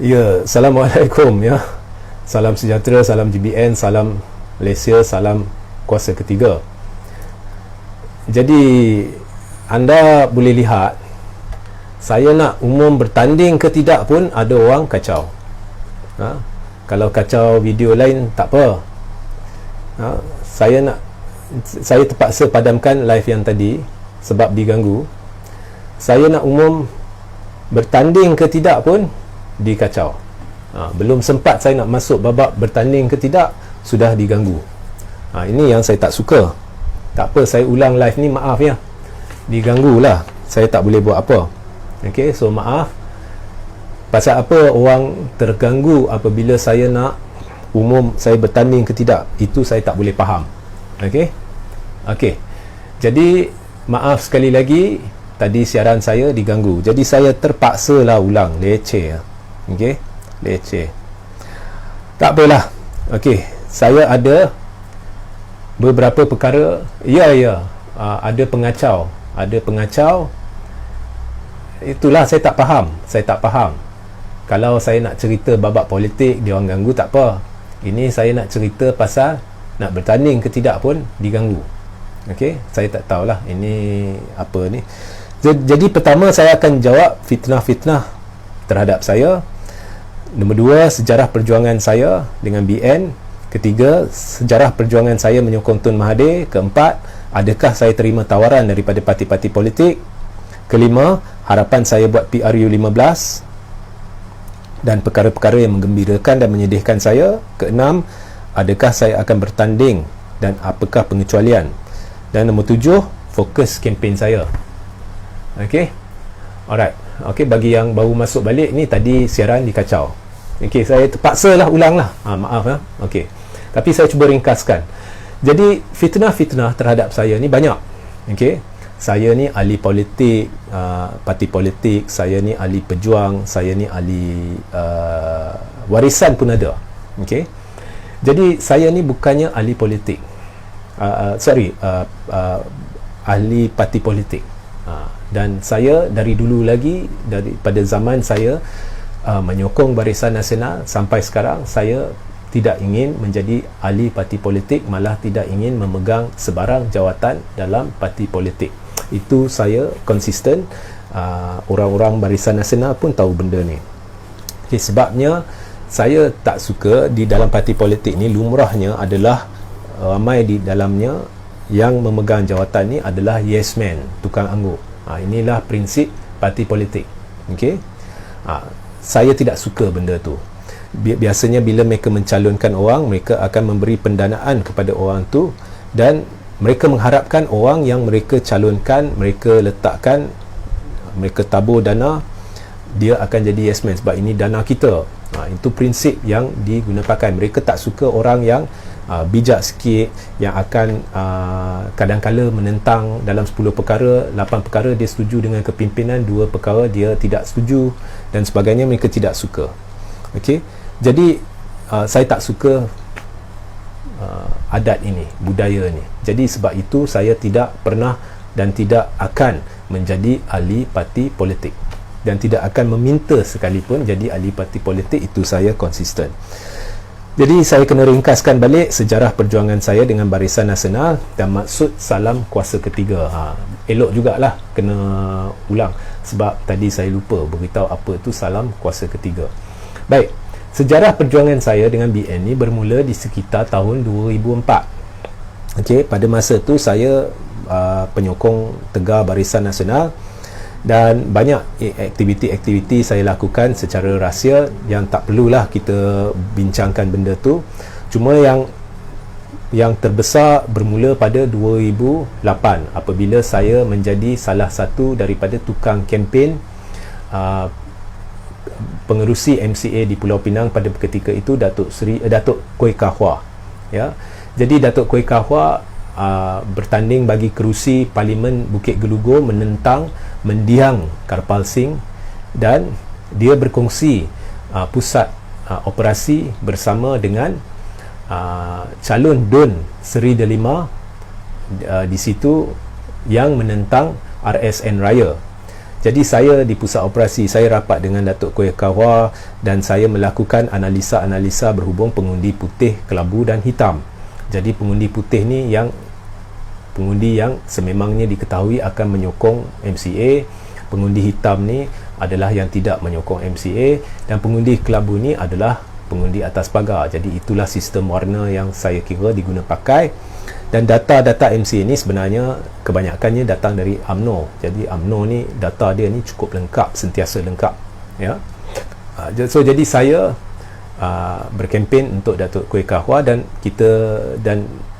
Ya, Assalamualaikum ya. Salam sejahtera, salam GBN, salam Malaysia, salam kuasa ketiga. Jadi anda boleh lihat, saya nak umum bertanding ke tidak pun ada orang kacau. Kalau kacau video lain tak apa. Saya terpaksa padamkan live yang tadi sebab diganggu. Saya nak umum bertanding ke tidak pun dikacau. Belum sempat saya nak masuk babak bertanding ke tidak, sudah diganggu. Ini yang saya tak suka. Tak apa, saya ulang live ni, maaf ya, diganggu lah, saya tak boleh buat apa. Ok, so maaf. Pasal apa orang terganggu apabila saya nak umum saya bertanding ke tidak, itu saya tak boleh faham. Ok, jadi maaf sekali lagi, tadi siaran saya diganggu, jadi saya terpaksa lah ulang. Leceh. Ok, leceh. Tak apalah. Ok, saya ada beberapa perkara. Ada pengacau. Itulah saya tak faham. Kalau saya nak cerita babak politik, dia orang ganggu, tak apa. Ini saya nak cerita pasal nak bertanding ke tidak pun diganggu. Ok, saya tak tahulah ini apa ni. Jadi pertama saya akan jawab fitnah-fitnah terhadap saya. Nombor dua, sejarah perjuangan saya dengan BN. Ketiga, sejarah perjuangan saya menyokong Tun Mahathir. Keempat, adakah saya terima tawaran daripada parti-parti politik. Kelima, harapan saya buat PRU15 dan perkara-perkara yang menggembirakan dan menyedihkan saya. Keenam, adakah saya akan bertanding dan apakah pengecualian. Dan nombor tujuh, fokus kempen saya. Ok, alright. Ok, bagi yang baru masuk balik ni, tadi siaran dikacau. Ok, saya terpaksa lah ulang lah. Maaf ya. Ok, tapi saya cuba ringkaskan. Jadi fitnah-fitnah terhadap saya ni banyak. Ok, saya ni ahli politik, parti politik, saya ni ahli pejuang, saya ni ahli warisan pun ada. Ok, jadi saya ni bukannya ahli politik, ahli parti politik. Dan saya dari dulu lagi, daripada zaman saya menyokong Barisan Nasional sampai sekarang, saya tidak ingin menjadi ahli parti politik, malah tidak ingin memegang sebarang jawatan dalam parti politik. Itu saya konsisten. Orang-orang Barisan Nasional pun tahu benda ni. Okay, sebabnya saya tak suka di dalam parti politik ni, lumrahnya adalah ramai di dalamnya yang memegang jawatan ni adalah yes man, tukang angguk. Inilah prinsip parti politik. Okay? Saya tidak suka benda tu. Biasanya bila mereka mencalonkan orang, mereka akan memberi pendanaan kepada orang tu, dan mereka mengharapkan orang yang mereka calonkan, mereka letakkan, mereka tabur dana, dia akan jadi yes man sebab ini dana kita. Itu prinsip yang digunakan. Mereka tak suka orang yang bijak sikit, yang akan kadang-kala menentang dalam 10 perkara, 8 perkara dia setuju dengan kepimpinan, 2 perkara dia tidak setuju dan sebagainya. Mereka tidak suka. Okey, jadi saya tak suka adat ini, budaya ini. Jadi sebab itu saya tidak pernah dan tidak akan menjadi ahli parti politik, dan tidak akan meminta sekalipun jadi ahli parti politik. Itu saya konsisten. Jadi saya kena ringkaskan balik sejarah perjuangan saya dengan Barisan Nasional dan maksud salam kuasa ketiga. Elok jugalah kena ulang sebab tadi saya lupa beritahu apa itu salam kuasa ketiga. Baik, sejarah perjuangan saya dengan BN ni bermula di sekitar tahun 2004. Okey, pada masa tu saya penyokong tegar Barisan Nasional, dan banyak aktiviti-aktiviti saya lakukan secara rahsia yang tak perlulah kita bincangkan benda tu. Cuma yang terbesar bermula pada 2008 apabila saya menjadi salah satu daripada tukang kempen pengerusi MCA di Pulau Pinang pada ketika itu, Datuk Khoo Kah-Hua. Ya. Jadi Datuk Khoo Kah-Hua bertanding bagi kerusi Parlimen Bukit Gelugur menentang mendiang Karpal Singh, dan dia berkongsi pusat operasi bersama dengan calon Dun Seri Delima di situ yang menentang RSN Raya. Jadi saya di pusat operasi, saya rapat dengan Datuk Kuih Kahwa dan saya melakukan analisa-analisa berhubung pengundi putih, kelabu dan hitam. Jadi pengundi putih ni pengundi yang sememangnya diketahui akan menyokong MCA, pengundi hitam ni adalah yang tidak menyokong MCA, dan pengundi kelabu ni adalah pengundi atas pagar. Jadi itulah sistem warna yang saya kira diguna pakai. Dan data-data MCA ni sebenarnya kebanyakannya datang dari UMNO. Jadi UMNO ni data dia ni cukup lengkap, sentiasa lengkap, ya. So jadi saya berkempen untuk Datuk Kuih Kahwa, dan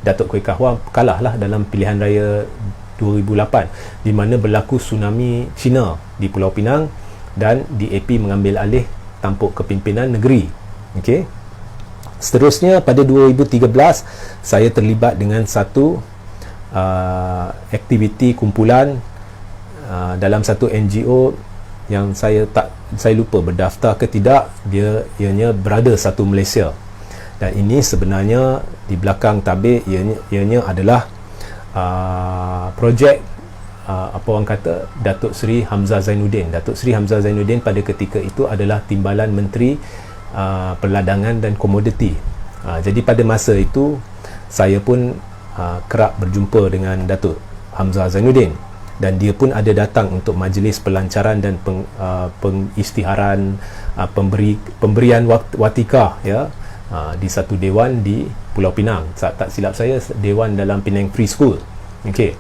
Datuk Kuih Kahwa kalah lah dalam pilihan raya 2008, di mana berlaku tsunami Cina di Pulau Pinang dan DAP mengambil alih tampuk kepimpinan negeri. Okey. Seterusnya pada 2013 saya terlibat dengan satu aktiviti kumpulan dalam satu NGO yang saya lupa berdaftar ke tidak. Ianya Brother Satu Malaysia, dan ini sebenarnya di belakang tabir ianya adalah projek apa orang kata Datuk Seri Hamzah Zainuddin. Datuk Seri Hamzah Zainuddin pada ketika itu adalah Timbalan Menteri Perladangan dan Komoditi. Jadi pada masa itu saya pun kerap berjumpa dengan Datuk Hamzah Zainuddin, dan dia pun ada datang untuk majlis pelancaran dan pengisytiharan pemberian watika, ya, di satu dewan di Pulau Pinang. Tak silap saya dewan dalam Penang Free School. Okey.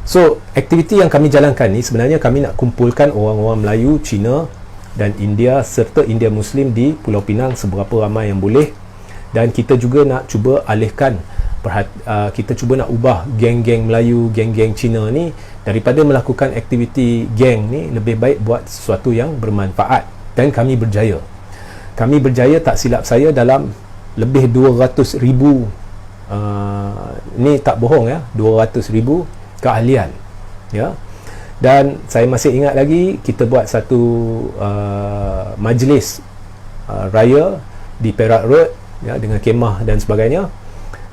So aktiviti yang kami jalankan ni sebenarnya kami nak kumpulkan orang-orang Melayu, Cina dan India serta India Muslim di Pulau Pinang seberapa ramai yang boleh, dan kita juga nak cuba alihkan kita cuba nak ubah geng-geng Melayu, geng-geng Cina ni, daripada melakukan aktiviti geng ni, lebih baik buat sesuatu yang bermanfaat. Dan kami berjaya tak silap saya dalam lebih 200,000 ni tak bohong, ya, 200,000 keahlian, ya. Dan saya masih ingat lagi kita buat satu majlis raya di Perak Road, ya, dengan kemah dan sebagainya,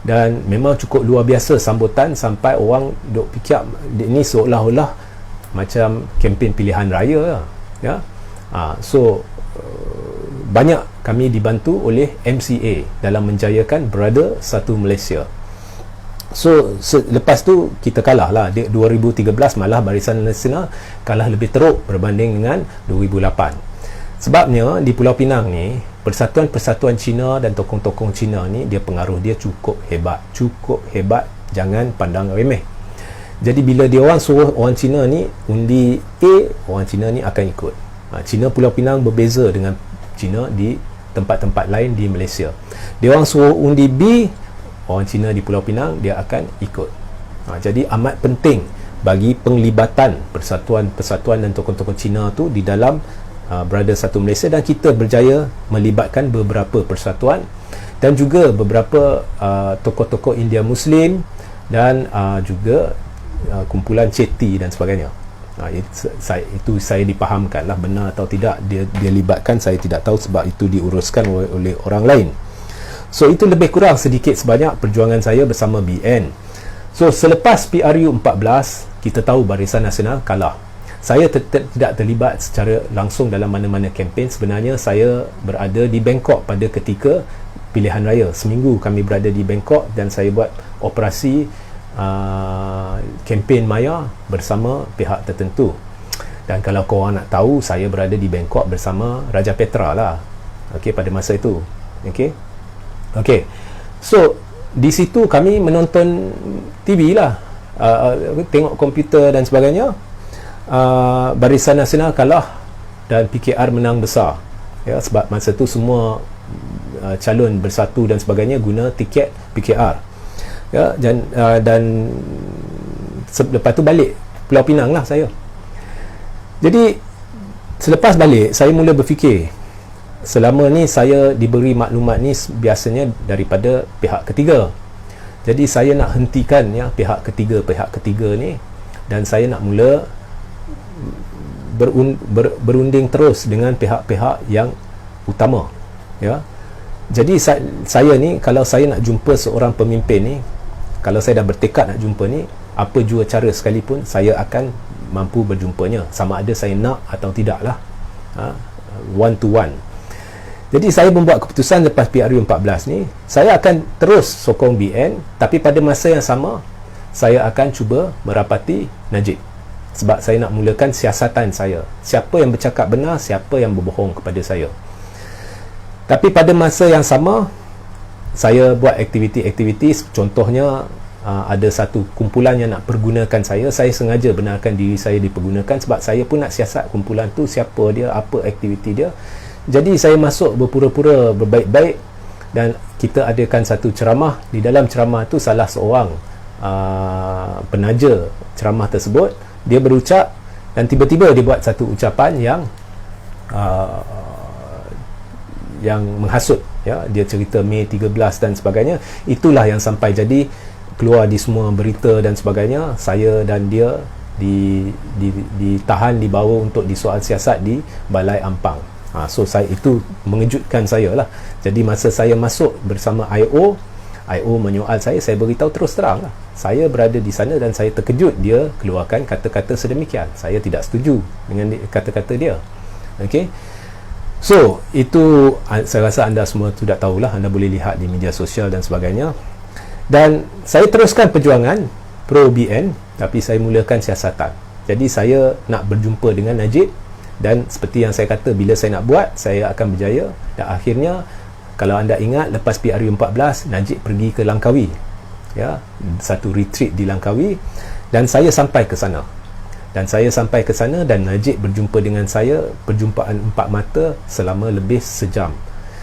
dan memang cukup luar biasa sambutan, sampai orang duk fikir ini seolah-olah macam kempen pilihan raya, ya. So banyak kami dibantu oleh MCA dalam menjayakan Brother Satu Malaysia. So lepas tu kita kalah lah. 2013 malah Barisan Nasional kalah lebih teruk berbanding dengan 2008. Sebabnya di Pulau Pinang ni, persatuan-persatuan Cina dan tokoh-tokoh Cina ni, pengaruh dia cukup hebat, jangan pandang remeh. Jadi bila dia orang suruh orang Cina ni undi A, orang Cina ni akan ikut. Cina Pulau Pinang berbeza dengan Cina di tempat-tempat lain di Malaysia. Dia orang suruh undi B, orang Cina di Pulau Pinang dia akan ikut. Jadi amat penting bagi penglibatan persatuan-persatuan dan tokoh-tokoh Cina tu di dalam Brother Satu Malaysia, dan kita berjaya melibatkan beberapa persatuan dan juga beberapa tokoh-tokoh India Muslim dan juga kumpulan Chetty dan sebagainya. Itu saya dipahamkan lah, benar atau tidak dia libatkan saya tidak tahu, sebab itu diuruskan oleh orang lain. So itu lebih kurang sedikit sebanyak perjuangan saya bersama BN. So selepas PRU 14, kita tahu Barisan Nasional kalah. Saya tidak terlibat secara langsung dalam mana-mana kempen. Sebenarnya saya berada di Bangkok pada ketika pilihan raya. Seminggu kami berada di Bangkok dan saya buat operasi kempen maya bersama pihak tertentu. Dan kalau korang nak tahu, saya berada di Bangkok bersama Raja Petra lah, okey, pada masa itu. Okey, so di situ kami menonton TV lah, tengok komputer dan sebagainya. Barisan Nasional kalah dan PKR menang besar, ya, sebab masa tu semua calon bersatu dan sebagainya guna tiket PKR, ya. Dan lepas tu balik Pulau Pinang lah saya. Jadi selepas balik saya mula berfikir, selama ni saya diberi maklumat ni biasanya daripada pihak ketiga. Jadi saya nak hentikan, ya, pihak ketiga ni, dan saya nak mula berunding terus dengan pihak-pihak yang utama, ya. Jadi saya ni, kalau saya nak jumpa seorang pemimpin ni, kalau saya dah bertekad nak jumpa ni, apa jua cara sekalipun saya akan mampu berjumpanya, sama ada saya nak atau tidak lah, one to one. Jadi saya membuat keputusan lepas PRU 14 ni, saya akan terus sokong BN, tapi pada masa yang sama saya akan cuba merapati Najib, sebab saya nak mulakan siasatan saya, siapa yang bercakap benar, siapa yang berbohong kepada saya. Tapi pada masa yang sama saya buat aktiviti-aktiviti, contohnya ada satu kumpulan yang nak pergunakan saya sengaja benarkan diri saya dipergunakan, sebab saya pun nak siasat kumpulan tu, siapa dia, apa aktiviti dia. Jadi saya masuk berpura-pura berbaik-baik, dan kita adakan satu ceramah. Di dalam ceramah tu salah seorang penaja ceramah tersebut, dia berucap, dan tiba-tiba dia buat satu ucapan yang menghasut, ya. Dia cerita Mei 13 dan sebagainya. Itulah yang sampai jadi keluar di semua berita dan sebagainya. Saya dan dia ditahan, dibawa untuk disoal siasat di Balai Ampang. So itu mengejutkan saya lah. Jadi masa saya masuk bersama IO menyoal saya beritahu terus terang lah, saya berada di sana dan saya terkejut dia keluarkan kata-kata sedemikian. Saya tidak setuju dengan kata-kata dia. Okay, so itu saya rasa anda semua sudah tahulah, anda boleh lihat di media sosial dan sebagainya. Dan saya teruskan perjuangan pro BN, tapi saya mulakan siasatan. Jadi saya nak berjumpa dengan Najib, dan seperti yang saya kata, bila saya nak buat, saya akan berjaya. Dan akhirnya, kalau anda ingat, lepas PRU 14, Najib pergi ke Langkawi, ya, satu retreat di Langkawi, dan saya sampai ke sana. Dan Najib berjumpa dengan saya, perjumpaan empat mata selama lebih sejam.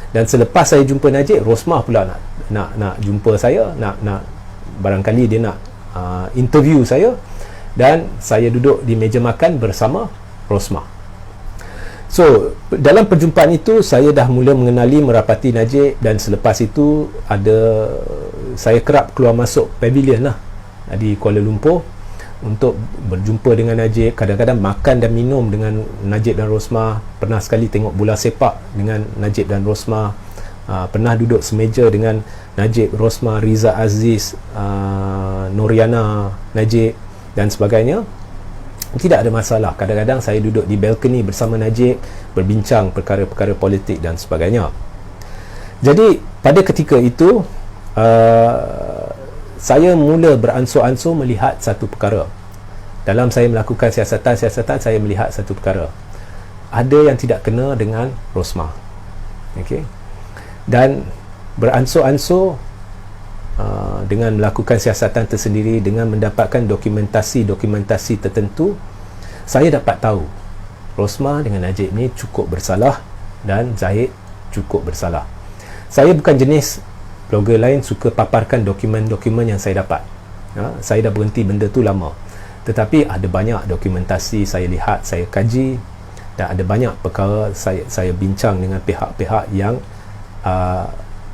Dan selepas saya jumpa Najib, Rosmah pula nak jumpa saya, nak barangkali dia nak interview saya, dan saya duduk di meja makan bersama Rosmah. So dalam perjumpaan itu saya dah mula mengenali, merapati Najib, dan selepas itu saya kerap keluar masuk pavilion lah di Kuala Lumpur untuk berjumpa dengan Najib. Kadang-kadang makan dan minum dengan Najib dan Rosmah. Pernah sekali tengok bola sepak dengan Najib dan Rosmah. Pernah duduk semeja dengan Najib, Rosmah, Riza Aziz, Noriana, Najib dan sebagainya. Tidak ada masalah. Kadang-kadang saya duduk di balkoni bersama Najib, berbincang perkara-perkara politik dan sebagainya. Jadi pada ketika itu saya mula beransur-ansur melihat satu perkara. Dalam saya melakukan siasatan, saya melihat satu perkara. Ada yang tidak kena dengan Rosmah. Okay? Dan beransur-ansur dengan melakukan siasatan tersendiri, dengan mendapatkan dokumentasi tertentu, saya dapat tahu Rosmah dengan Najib ni cukup bersalah dan Zahid cukup bersalah. Saya bukan jenis blogger lain suka paparkan dokumen-dokumen yang saya dapat. Saya dah berhenti benda tu lama. Tetapi ada banyak dokumentasi saya lihat, saya kaji, dan ada banyak perkara saya bincang dengan pihak-pihak yang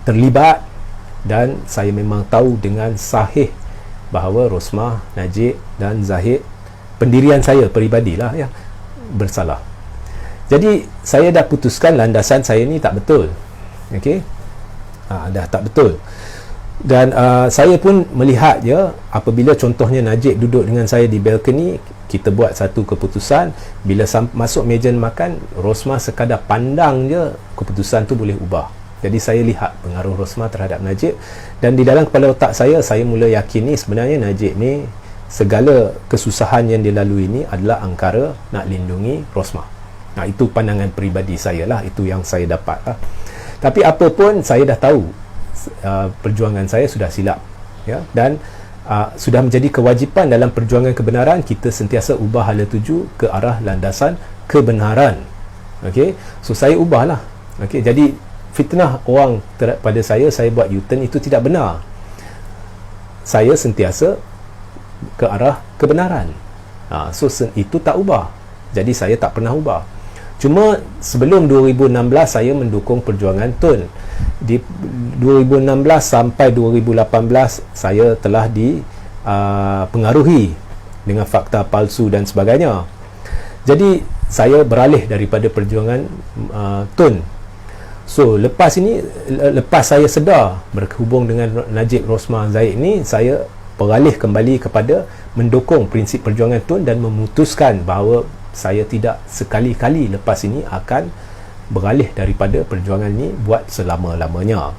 terlibat, dan saya memang tahu dengan sahih bahawa Rosmah, Najib dan Zahid, pendirian saya peribadilah, ya, bersalah. Jadi saya dah putuskan landasan saya ni tak betul. Okey, dah tak betul. Dan saya pun melihat, ya, apabila contohnya Najib duduk dengan saya di balkoni, kita buat satu keputusan, bila masuk meja makan, Rosmah sekadar pandang je, keputusan tu boleh ubah. Jadi saya lihat pengaruh Rosmah terhadap Najib, dan di dalam kepala otak saya mula yakini sebenarnya Najib ni, segala kesusahan yang dia lalui ni adalah angkara nak lindungi Rosmah. Itu pandangan peribadi saya lah, itu yang saya dapat lah. Tapi apa pun, saya dah tahu perjuangan saya sudah silap, ya, dan sudah menjadi kewajipan dalam perjuangan kebenaran kita sentiasa ubah hala tuju ke arah landasan kebenaran. Okey, so saya ubahlah. Okey, jadi fitnah orang pada saya buat U-turn, itu tidak benar. Saya sentiasa ke arah kebenaran. So itu tak ubah. Jadi saya tak pernah ubah. Cuma sebelum 2016 saya mendukung perjuangan Tun. Di 2016 sampai 2018 saya telah dipengaruhi dengan fakta palsu dan sebagainya. Jadi saya beralih daripada perjuangan Tun. So lepas saya sedar berhubung dengan Najib, Rosmah, Zahid ni, saya beralih kembali kepada mendukung prinsip perjuangan Tun dan memutuskan bahawa saya tidak sekali-kali lepas ini akan beralih daripada perjuangan ini buat selama-lamanya.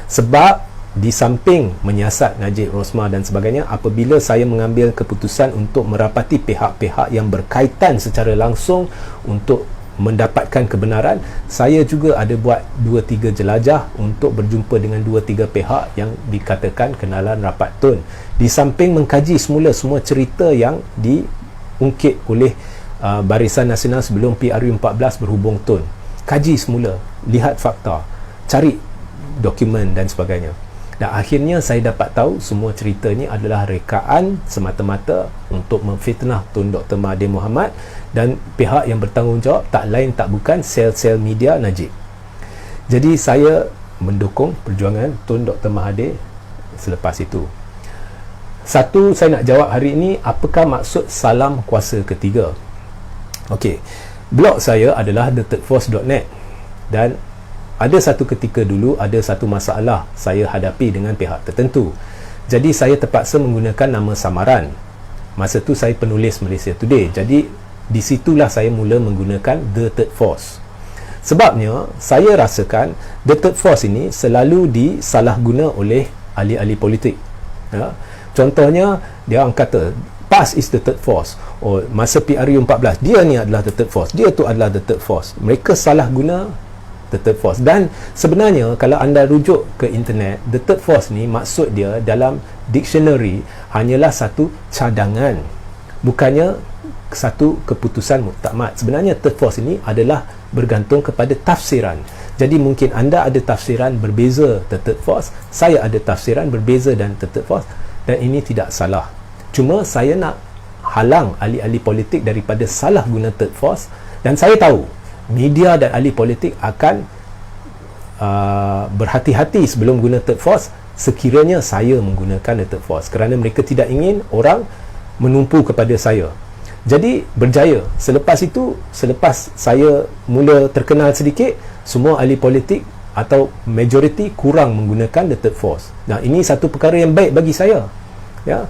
Sebab di samping menyiasat Najib, Rosmah dan sebagainya, apabila saya mengambil keputusan untuk merapati pihak-pihak yang berkaitan secara langsung untuk mendapatkan kebenaran, saya juga ada buat 2-3 jelajah untuk berjumpa dengan 2-3 pihak yang dikatakan kenalan rapat Tun. Di samping mengkaji semula semua cerita yang diungkit oleh Barisan Nasional sebelum PRU14 berhubung Tun, kaji semula, lihat fakta, cari dokumen dan sebagainya. Dan akhirnya saya dapat tahu semua cerita ni adalah rekaan semata-mata untuk memfitnah Tun Dr. Mahathir Mohamad, dan pihak yang bertanggungjawab tak lain tak bukan sel-sel media Najib. Jadi saya mendukung perjuangan Tun Dr. Mahathir selepas itu. Satu, saya nak jawab hari ini, apakah maksud salam kuasa ketiga? Okey, blog saya adalah thethirdforce.net, dan ada satu ketika dulu ada satu masalah saya hadapi dengan pihak tertentu. Jadi saya terpaksa menggunakan nama samaran. Masa tu saya penulis Malaysia Today. Jadi di situlah saya mula menggunakan The Third Force. Sebabnya saya rasakan The Third Force ini selalu disalahguna oleh ahli-ahli politik. Ya. Contohnya dia orang kata PAS is the third force. Oh, masa PRU14 dia ni adalah the third force, dia tu adalah the third force. Mereka salah guna the third force. Dan sebenarnya kalau anda rujuk ke internet, the third force ni maksud dia dalam dictionary hanyalah satu cadangan, bukannya satu keputusan muktamad. Sebenarnya third force ini adalah bergantung kepada tafsiran. Jadi mungkin anda ada tafsiran berbeza the third force, saya ada tafsiran berbeza dan the third force, dan ini tidak salah. Cuma saya nak halang ahli-ahli politik daripada salah guna third force, dan saya tahu media dan ahli politik akan berhati-hati sebelum guna third force sekiranya saya menggunakan the third force, kerana mereka tidak ingin orang menumpu kepada saya. Jadi berjaya. Selepas itu, selepas saya mula terkenal sedikit, semua ahli politik atau majoriti kurang menggunakan the third force. Nah, ini satu perkara yang baik bagi saya, ya.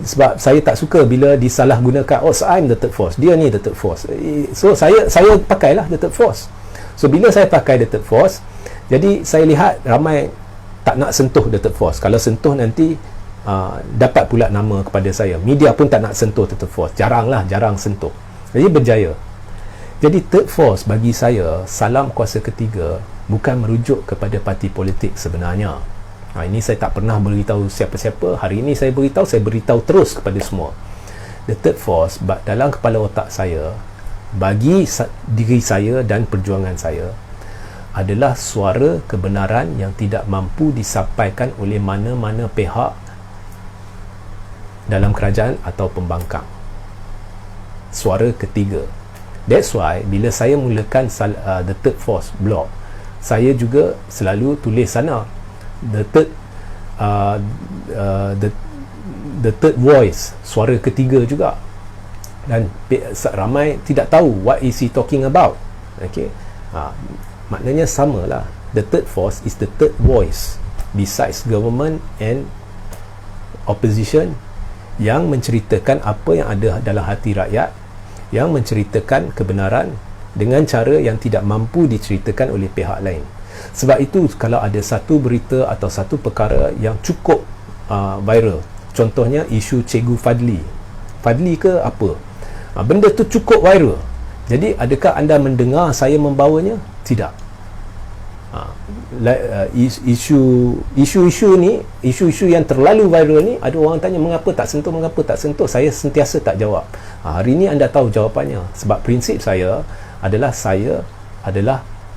Sebab saya tak suka bila disalahgunakan, oh I'm the third force, dia ni the third force. So saya pakailah the third force. So bila saya pakai the third force, jadi saya lihat ramai tak nak sentuh the third force. Kalau sentuh nanti dapat pula nama kepada saya. Media pun tak nak sentuh the third force. Jarang sentuh. Jadi berjaya. Jadi third force bagi saya, salam kuasa ketiga, bukan merujuk kepada parti politik sebenarnya. Ini saya tak pernah beritahu siapa-siapa. Hari ini saya beritahu terus kepada semua. The third force dalam kepala otak saya, bagi diri saya dan perjuangan saya, adalah suara kebenaran yang tidak mampu disampaikan oleh mana-mana pihak dalam kerajaan atau pembangkang. Suara ketiga. That's why bila saya mulakan The Third Force blog, saya juga selalu tulis sana the third voice, suara ketiga juga. Dan ramai tidak tahu what is he talking about. Okay, maknanya samalah. The third force is the third voice besides government and opposition, yang menceritakan apa yang ada dalam hati rakyat, yang menceritakan kebenaran dengan cara yang tidak mampu diceritakan oleh pihak lain. Sebab itu kalau ada satu berita atau satu perkara yang cukup viral, contohnya isu Cikgu Fadli ke apa, benda tu cukup viral, jadi adakah anda mendengar saya membawanya? Tidak. Isu-isu yang terlalu viral ni, ada orang tanya mengapa tak sentuh, saya sentiasa tak jawab. Hari ini anda tahu jawapannya. Sebab prinsip saya adalah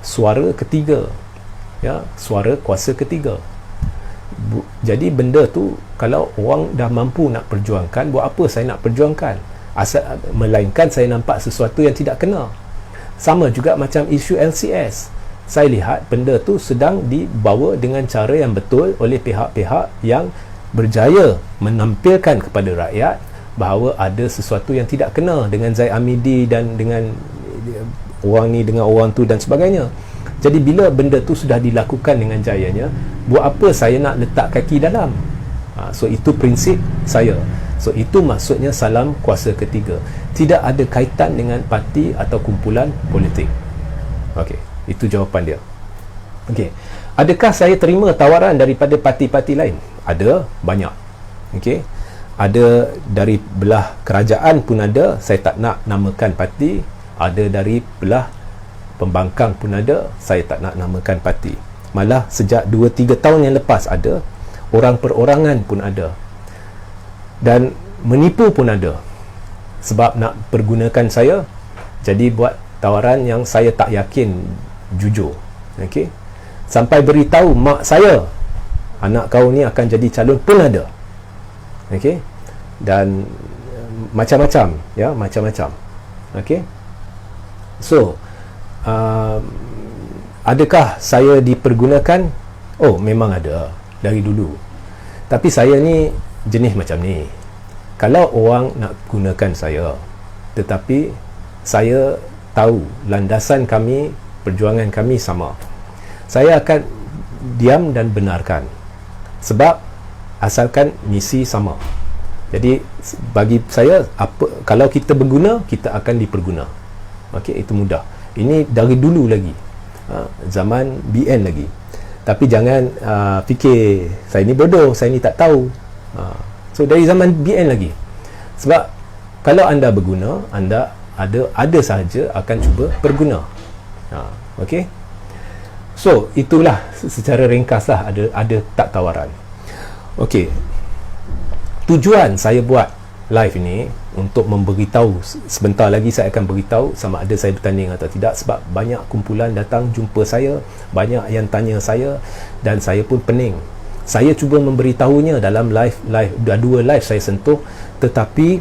suara ketiga, ya, suara kuasa ketiga. Jadi benda tu kalau orang dah mampu nak perjuangkan, buat apa saya nak perjuangkan? Melainkan saya nampak sesuatu yang tidak kena. Sama juga macam isu LCS. Saya lihat benda tu sedang dibawa dengan cara yang betul oleh pihak-pihak yang berjaya menampilkan kepada rakyat bahawa ada sesuatu yang tidak kena dengan Zaid Amidi dan dengan orang ni dengan orang tu dan sebagainya. Jadi bila benda tu sudah dilakukan dengan jayanya, buat apa saya nak letak kaki dalam? So itu prinsip saya. So itu maksudnya salam kuasa ketiga. Tidak ada kaitan dengan parti atau kumpulan politik. Okey, itu jawapan dia. Okey, adakah saya terima tawaran daripada parti-parti lain? Ada, banyak. Okey, ada dari belah kerajaan pun ada, saya tak nak namakan parti. Ada dari belah pembangkang pun ada, saya tak nak namakan parti. Malah sejak 2-3 tahun yang lepas ada, orang perorangan pun ada, dan menipu pun ada sebab nak pergunakan saya, jadi buat tawaran yang saya tak yakin jujur. Okey, sampai beritahu mak saya, anak kau ni akan jadi calon pun ada. Okey, dan macam-macam, ya, macam-macam. Okey, so adakah saya dipergunakan? Oh, memang ada dari dulu. Tapi saya ni jenis macam ni. Kalau orang nak gunakan saya, tetapi saya tahu landasan kami, perjuangan kami sama, saya akan diam dan benarkan. Sebab asalkan misi sama. Jadi bagi saya, apa kalau kita berguna, kita akan diperguna. Okey, itu mudah. Ini dari dulu lagi, zaman BN lagi. Tapi jangan fikir saya ni bodoh, saya ni tak tahu. So dari zaman BN lagi. Sebab kalau anda berguna, anda ada sahaja akan cuba perguna. Okey. So itulah secara ringkaslah ada tak tawaran. Okey. Tujuan saya buat live ini untuk memberitahu, sebentar lagi saya akan beritahu sama ada saya bertanding atau tidak, sebab banyak kumpulan datang jumpa saya, banyak yang tanya saya, dan saya pun pening. Saya cuba memberitahunya dalam live dah 2 live saya sentuh, tetapi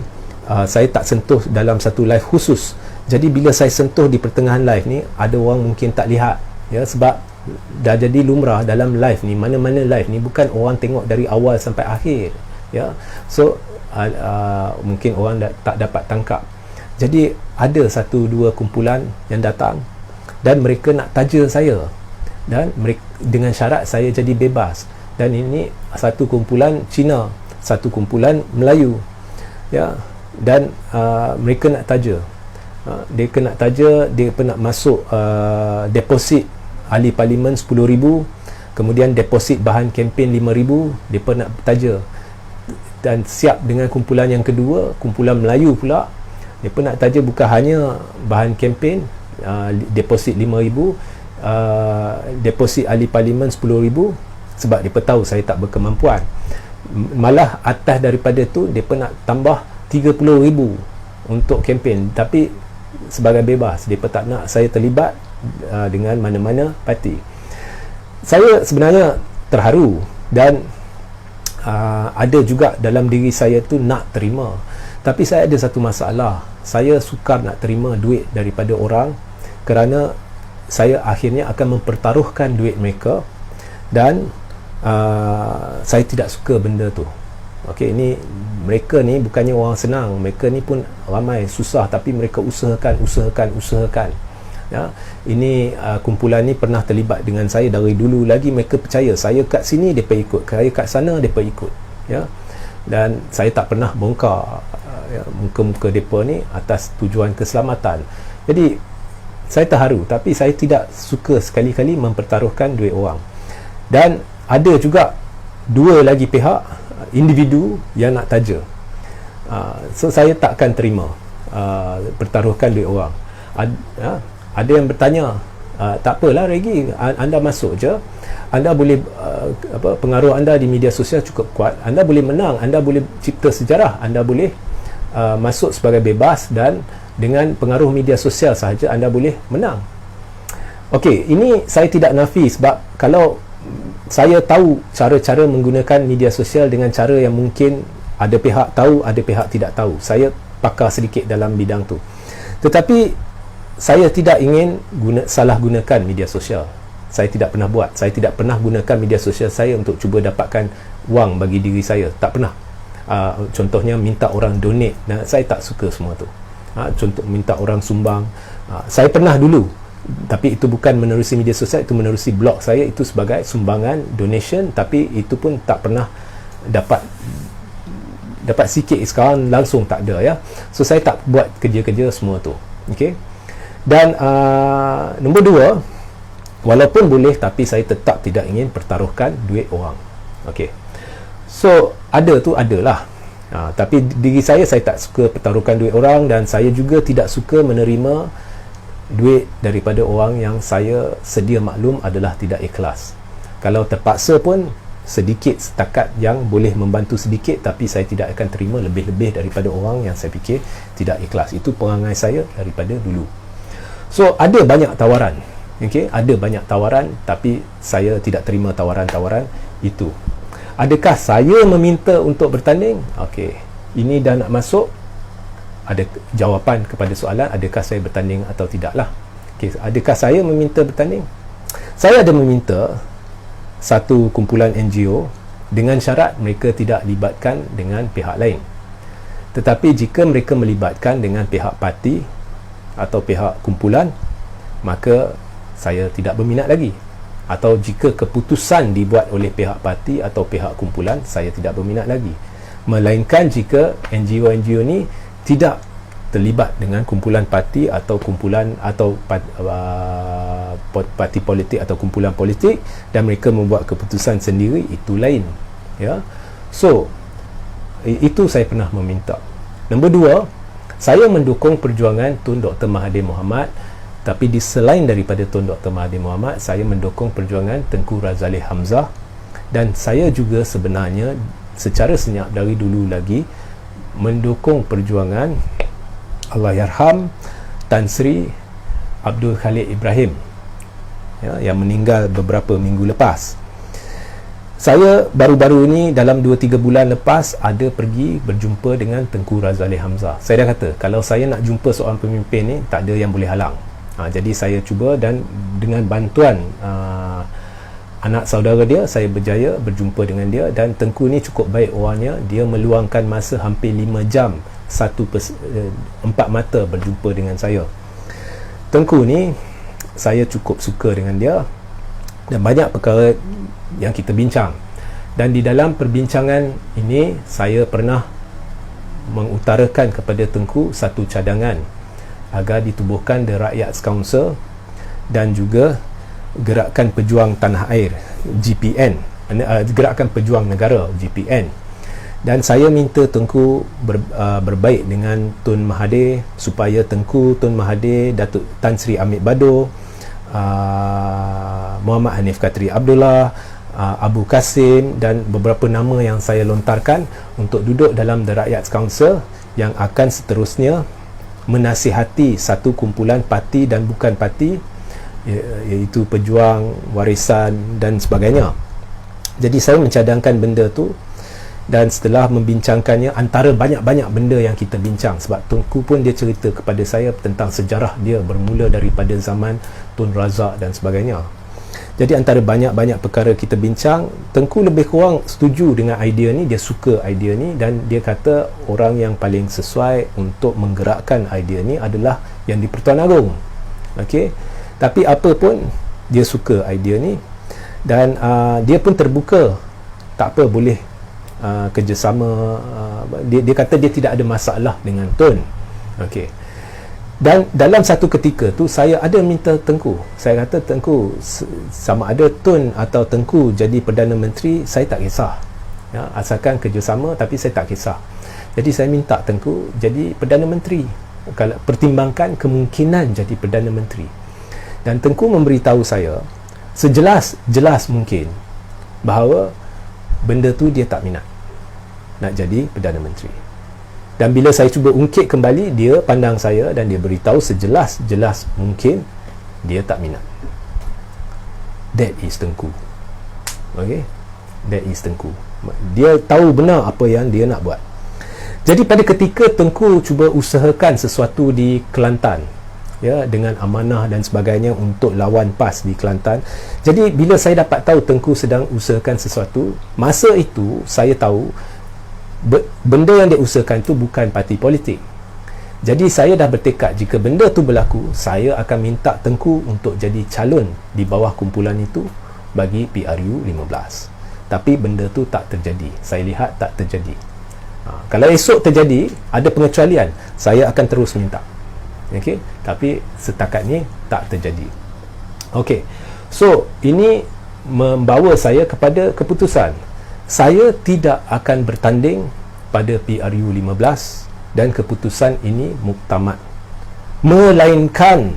saya tak sentuh dalam satu live khusus. Jadi bila saya sentuh di pertengahan live ni, ada orang mungkin tak lihat, ya, sebab dah jadi lumrah dalam live ni, mana-mana live ni bukan orang tengok dari awal sampai akhir, ya. So mungkin orang tak dapat tangkap. Jadi ada 1-2 kumpulan yang datang dan mereka nak taja saya, dan mereka dengan syarat saya jadi bebas. Dan ini satu kumpulan Cina, satu kumpulan Melayu, ya. Dan mereka nak taja, mereka nak taja, dia nak masuk deposit ahli parlimen 10,000, kemudian deposit bahan kempen 5,000, mereka nak taja. Dan siap dengan kumpulan yang kedua, kumpulan Melayu pula, mereka nak taja bukan hanya bahan kempen, deposit 5,000, deposit ahli parlimen 10,000, sebab mereka tahu saya tak berkemampuan. Malah atas daripada tu, mereka nak tambah 30,000 untuk kempen, tapi sebagai bebas. Mereka tak nak saya terlibat dengan mana-mana parti. Saya sebenarnya terharu, dan ada juga dalam diri saya tu nak terima. Tapi saya ada satu masalah. Saya sukar nak terima duit daripada orang, kerana saya akhirnya akan mempertaruhkan duit mereka, dan saya tidak suka benda tu. Okey, ini mereka ni bukannya orang senang, mereka ni pun ramai susah, tapi mereka usahakan. Ya, ini kumpulan ni pernah terlibat dengan saya dari dulu lagi. Mereka percaya saya kat sini, mereka ikut, saya kat sana, mereka ikut, ya. Dan saya tak pernah bongkar muka-muka mereka ni atas tujuan keselamatan. Jadi saya terharu, tapi saya tidak suka sekali-kali mempertaruhkan duit orang. Dan ada juga 2 lagi pihak, individu yang nak taja. So saya takkan terima pertaruhkan duit orang. Ada yang bertanya, tak apalah Regi, anda masuk je, anda boleh pengaruh anda di media sosial cukup kuat, anda boleh menang, anda boleh cipta sejarah, anda boleh masuk sebagai bebas, dan dengan pengaruh media sosial sahaja anda boleh menang. Okey, ini saya tidak nafi, sebab kalau saya tahu cara-cara menggunakan media sosial dengan cara yang mungkin ada pihak tahu, ada pihak tidak tahu. Saya pakar sedikit dalam bidang tu. Tetapi saya tidak ingin salah gunakan media sosial. Saya tidak pernah buat. Saya tidak pernah gunakan media sosial saya untuk cuba dapatkan wang bagi diri saya. Tak pernah. Contohnya minta orang donate. Nah, saya tak suka semua tu. Contoh minta orang sumbang. Saya pernah dulu. Tapi itu bukan menerusi media sosial, itu menerusi blog saya. Itu sebagai sumbangan, donation. Tapi itu pun tak pernah dapat sikit, sekarang langsung tak ada ya. So saya tak buat kerja-kerja semua tu. Okey. Dan nombor dua, walaupun boleh, tapi saya tetap tidak ingin pertaruhkan duit orang. Okey. So ada tu adalah. Tapi diri saya tak suka pertaruhkan duit orang, dan saya juga tidak suka menerima duit daripada orang yang saya sedia maklum adalah tidak ikhlas. Kalau terpaksa pun sedikit setakat yang boleh membantu sedikit, tapi saya tidak akan terima lebih-lebih daripada orang yang saya fikir tidak ikhlas. Itu perangai saya daripada dulu. So ada banyak tawaran, okay? Ada banyak tawaran, tapi saya tidak terima tawaran-tawaran itu. Adakah saya meminta untuk bertanding? Okey, ini dah nak masuk, ada jawapan kepada soalan adakah saya bertanding atau tidaklah. Okay, adakah saya meminta bertanding? Saya ada meminta satu kumpulan NGO dengan syarat mereka tidak libatkan dengan pihak lain. Tetapi jika mereka melibatkan dengan pihak parti atau pihak kumpulan, maka saya tidak berminat lagi. Atau jika keputusan dibuat oleh pihak parti atau pihak kumpulan, saya tidak berminat lagi. Melainkan jika NGO-NGO ni tidak terlibat dengan kumpulan parti atau kumpulan atau parti politik atau kumpulan politik, dan mereka membuat keputusan sendiri, itu lain ya. So itu saya pernah meminta. Nombor dua, saya mendukung perjuangan Tun Dr. Mahathir Mohamad, tapi di selain daripada Tun Dr. Mahathir Mohamad, saya mendukung perjuangan Tengku Razaleigh Hamzah, dan saya juga sebenarnya secara senyap dari dulu lagi mendukung perjuangan Allahyarham Tan Sri Abdul Khalid Ibrahim ya, yang meninggal beberapa minggu lepas. Saya baru-baru ini dalam 2-3 bulan lepas ada pergi berjumpa dengan Tengku Razaleigh Hamzah. Saya dah kata kalau saya nak jumpa seorang pemimpin ni, tak ada yang boleh halang. Jadi saya cuba, dan dengan bantuan anak saudara dia, saya berjaya berjumpa dengan dia, dan Tengku ni cukup baik orangnya. Dia meluangkan masa hampir 5 jam 4 mata berjumpa dengan saya. Tengku ni saya cukup suka dengan dia, dan banyak perkara yang kita bincang. Dan di dalam perbincangan ini, saya pernah mengutarakan kepada Tengku satu cadangan agar ditubuhkan The Rakyats Council dan juga Gerakan Pejuang Tanah Air GPN, Gerakan Pejuang Negara GPN. Dan saya minta Tengku berbaik dengan Tun Mahathir, supaya Tengku, Tun Mahathir, Datuk Tan Sri Amir Badur, Muhammad Hanif Khatiri Abdullah, Abu Kasim, dan beberapa nama yang saya lontarkan untuk duduk dalam The Rakyats Council yang akan seterusnya menasihati satu kumpulan parti dan bukan parti, iaitu Pejuang, Warisan dan sebagainya. Jadi saya mencadangkan benda tu, dan setelah membincangkannya, antara banyak-banyak benda yang kita bincang, sebab Tengku pun dia cerita kepada saya tentang sejarah dia bermula daripada zaman Tun Razak dan sebagainya. Jadi antara banyak-banyak perkara kita bincang, Tengku lebih kurang setuju dengan idea ni, dia suka idea ni, dan dia kata orang yang paling sesuai untuk menggerakkan idea ni adalah yang di Pertuan Agong. Okey, tapi apa pun dia suka idea ni, dan dia pun terbuka, tak apa, boleh kerjasama. Dia kata dia tidak ada masalah dengan Tun. Okey. Dan dalam satu ketika tu saya ada minta Tengku, saya kata Tengku, sama ada Tun atau Tengku jadi Perdana Menteri, saya tak kisah ya, asalkan kerjasama, tapi saya tak kisah. Jadi saya minta Tengku jadi Perdana Menteri, kalau pertimbangkan kemungkinan jadi Perdana Menteri. Dan Tengku memberitahu saya sejelas-jelas mungkin bahawa benda tu dia tak minat nak jadi Perdana Menteri. Dan bila saya cuba ungkit kembali, dia pandang saya dan dia beritahu sejelas-jelas mungkin dia tak minat. That is Tengku. Okay, that is Tengku. Dia tahu benar apa yang dia nak buat. Jadi pada ketika Tengku cuba usahakan sesuatu di Kelantan ya, dengan amanah dan sebagainya untuk lawan PAS di Kelantan. Jadi bila saya dapat tahu Tengku sedang usahakan sesuatu, masa itu saya tahu benda yang dia usahakan tu bukan parti politik. Jadi saya dah bertekad, jika benda tu berlaku, saya akan minta Tengku untuk jadi calon di bawah kumpulan itu bagi PRU 15. tapi benda tu tak terjadi. Saya lihat tak terjadi. Kalau esok terjadi, ada pengecualian, saya akan terus minta. Okey, tapi setakat ni tak terjadi. Okey, so ini membawa saya kepada keputusan. Saya tidak akan bertanding pada PRU 15 dan keputusan ini muktamad. Melainkan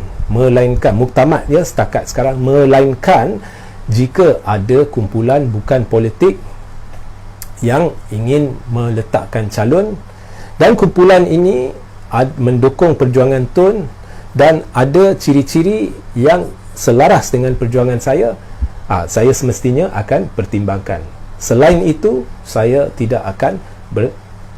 muktamad ya setakat sekarang, melainkan jika ada kumpulan bukan politik yang ingin meletakkan calon dan kumpulan ini mendukung perjuangan Tun dan ada ciri-ciri yang selaras dengan perjuangan saya, saya semestinya akan pertimbangkan. Selain itu, saya tidak akan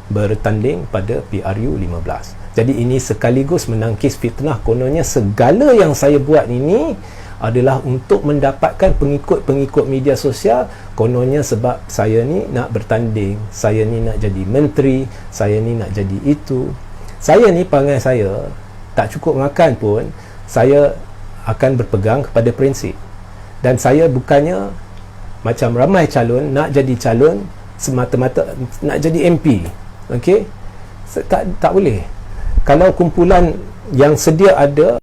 bertanding pada PRU 15. Jadi ini sekaligus menangkis fitnah kononnya segala yang saya buat ini adalah untuk mendapatkan pengikut-pengikut media sosial, kononnya sebab saya ni nak bertanding, saya ni nak jadi menteri, saya ni nak jadi itu. Saya ni perangai saya tak cukup makan pun, saya akan berpegang kepada prinsip. Dan saya bukannya macam ramai calon nak jadi calon semata-mata nak jadi MP. Okey? Tak boleh. Kalau kumpulan yang sedia ada